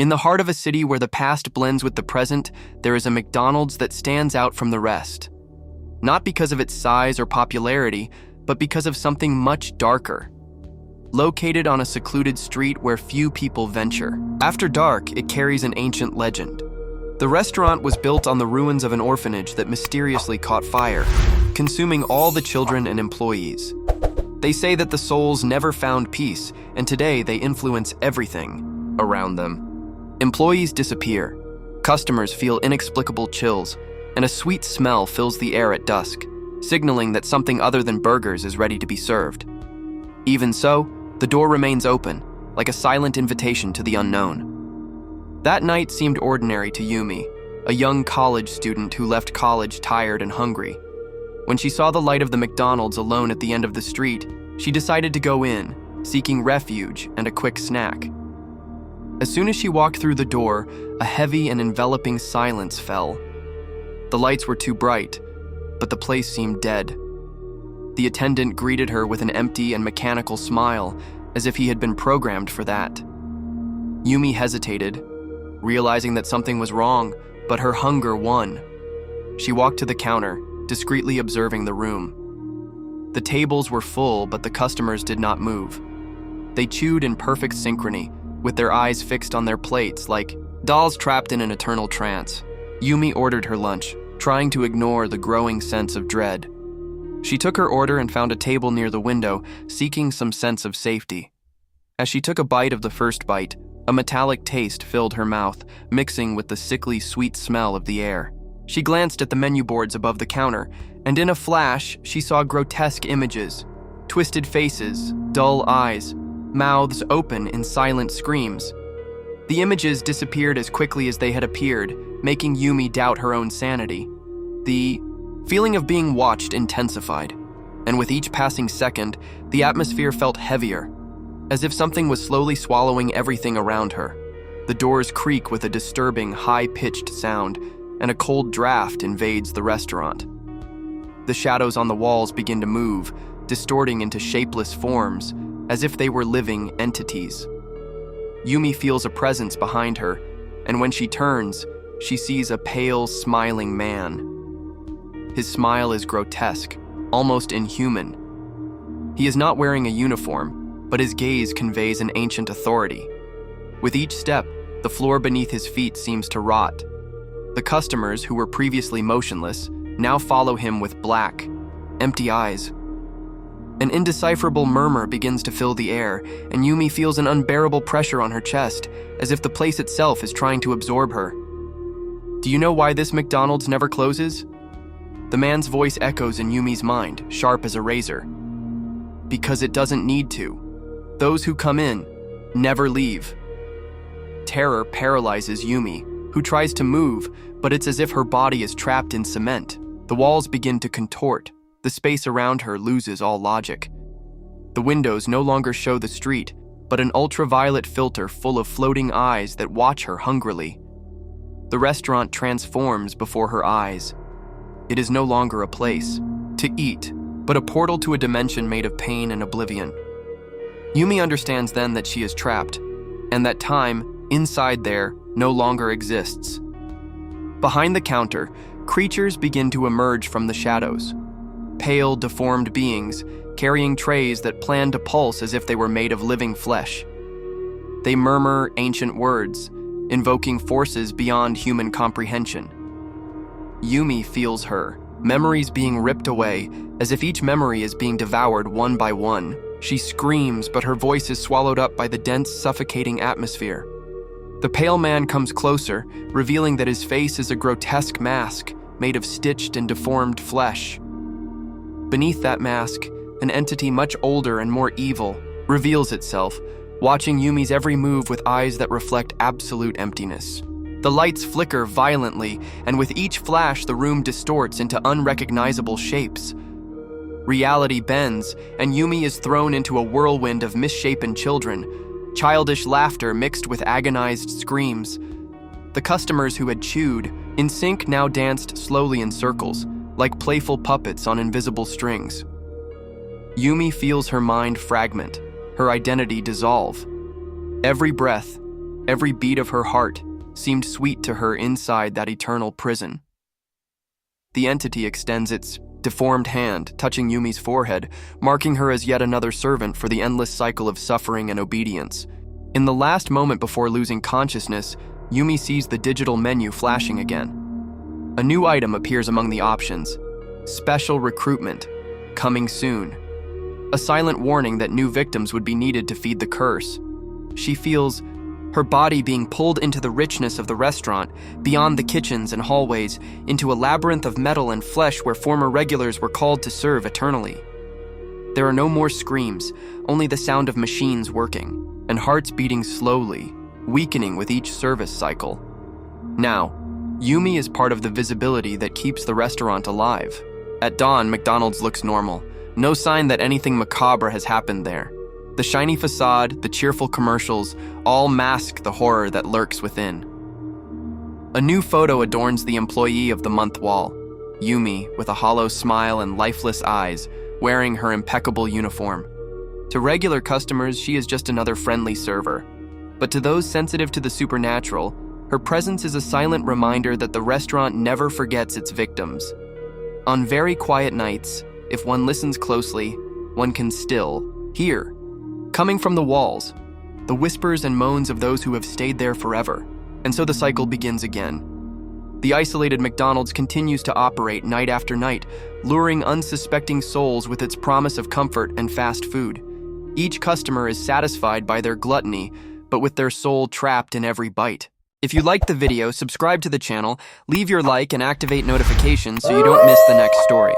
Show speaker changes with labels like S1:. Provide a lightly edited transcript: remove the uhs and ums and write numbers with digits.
S1: In the heart of a city where the past blends with the present, there is a McDonald's that stands out from the rest. Not because of its size or popularity, but because of something much darker. Located on a secluded street where few people venture. After dark, it carries an ancient legend. The restaurant was built on the ruins of an orphanage that mysteriously caught fire, consuming all the children and employees. They say that the souls never found peace, and today they influence everything around them. Employees disappear, customers feel inexplicable chills, and a sweet smell fills the air at dusk, signaling that something other than burgers is ready to be served. Even so, the door remains open, like a silent invitation to the unknown. That night seemed ordinary to Yumi, a young college student who left college tired and hungry. When she saw the light of the McDonald's alone at the end of the street, she decided to go in, seeking refuge and a quick snack. As soon as she walked through the door, a heavy and enveloping silence fell. The lights were too bright, but the place seemed dead. The attendant greeted her with an empty and mechanical smile, as if he had been programmed for that. Yumi hesitated, realizing that something was wrong, but her hunger won. She walked to the counter, discreetly observing the room. The tables were full, but the customers did not move. They chewed in perfect synchrony, with their eyes fixed on their plates like dolls trapped in an eternal trance. Yumi ordered her lunch, trying to ignore the growing sense of dread. She took her order and found a table near the window, seeking some sense of safety. As she took a bite of the first bite, a metallic taste filled her mouth, mixing with the sickly sweet smell of the air. She glanced at the menu boards above the counter, and in a flash, she saw grotesque images, twisted faces, dull eyes, mouths open in silent screams. The images disappeared as quickly as they had appeared, making Yumi doubt her own sanity. The feeling of being watched intensified, and with each passing second, the atmosphere felt heavier, as if something was slowly swallowing everything around her. The doors creak with a disturbing, high-pitched sound, and a cold draft invades the restaurant. The shadows on the walls begin to move, distorting into shapeless forms, as if they were living entities. Yumi feels a presence behind her, and when she turns, she sees a pale, smiling man. His smile is grotesque, almost inhuman. He is not wearing a uniform, but his gaze conveys an ancient authority. With each step, the floor beneath his feet seems to rot. The customers, who were previously motionless, now follow him with black, empty eyes. An indecipherable murmur begins to fill the air, and Yumi feels an unbearable pressure on her chest, as if the place itself is trying to absorb her. Do you know why this McDonald's never closes? The man's voice echoes in Yumi's mind, sharp as a razor. Because it doesn't need to. Those who come in never leave. Terror paralyzes Yumi, who tries to move, but it's as if her body is trapped in cement. The walls begin to contort. The space around her loses all logic. The windows no longer show the street, but an ultraviolet filter full of floating eyes that watch her hungrily. The restaurant transforms before her eyes. It is no longer a place to eat, but a portal to a dimension made of pain and oblivion. Yumi understands then that she is trapped, and that time, inside there, no longer exists. Behind the counter, creatures begin to emerge from the shadows. Pale, deformed beings, carrying trays that plan to pulse as if they were made of living flesh. They murmur ancient words, invoking forces beyond human comprehension. Yumi feels her, memories being ripped away, as if each memory is being devoured one by one. She screams, but her voice is swallowed up by the dense, suffocating atmosphere. The pale man comes closer, revealing that his face is a grotesque mask made of stitched and deformed flesh. Beneath that mask, an entity much older and more evil reveals itself, watching Yumi's every move with eyes that reflect absolute emptiness. The lights flicker violently, and with each flash, the room distorts into unrecognizable shapes. Reality bends, and Yumi is thrown into a whirlwind of misshapen children, childish laughter mixed with agonized screams. The customers who had chewed, in sync, now danced slowly in circles, like playful puppets on invisible strings. Yumi feels her mind fragment, her identity dissolve. Every breath, Every beat of her heart seemed sweet to her inside that eternal prison. The entity extends its deformed hand, touching Yumi's forehead, marking her as yet another servant for the endless cycle of suffering and obedience. In the last moment before losing consciousness, Yumi sees the digital menu flashing again. A new item appears among the options: special recruitment, coming soon. A silent warning that new victims would be needed to feed the curse. She feels her body being pulled into the richness of the restaurant, beyond the kitchens and hallways, into a labyrinth of metal and flesh where former regulars were called to serve eternally. There are no more screams, only the sound of machines working, and hearts beating slowly, weakening with each service cycle. Now, Yumi is part of the visibility that keeps the restaurant alive. At dawn, McDonald's looks normal. No sign that anything macabre has happened there. The shiny facade, the cheerful commercials, all mask the horror that lurks within. A new photo adorns the Employee of the Month wall. Yumi, with a hollow smile and lifeless eyes, wearing her impeccable uniform. To regular customers, she is just another friendly server. But to those sensitive to the supernatural, her presence is a silent reminder that the restaurant never forgets its victims. On very quiet nights, if one listens closely, one can still hear, coming from the walls, the whispers and moans of those who have stayed there forever. And so the cycle begins again. The isolated McDonald's continues to operate night after night, luring unsuspecting souls with its promise of comfort and fast food. Each customer is satisfied by their gluttony, but with their soul trapped in every bite. If you liked the video, subscribe to the channel, leave your like and activate notifications so you don't miss the next story.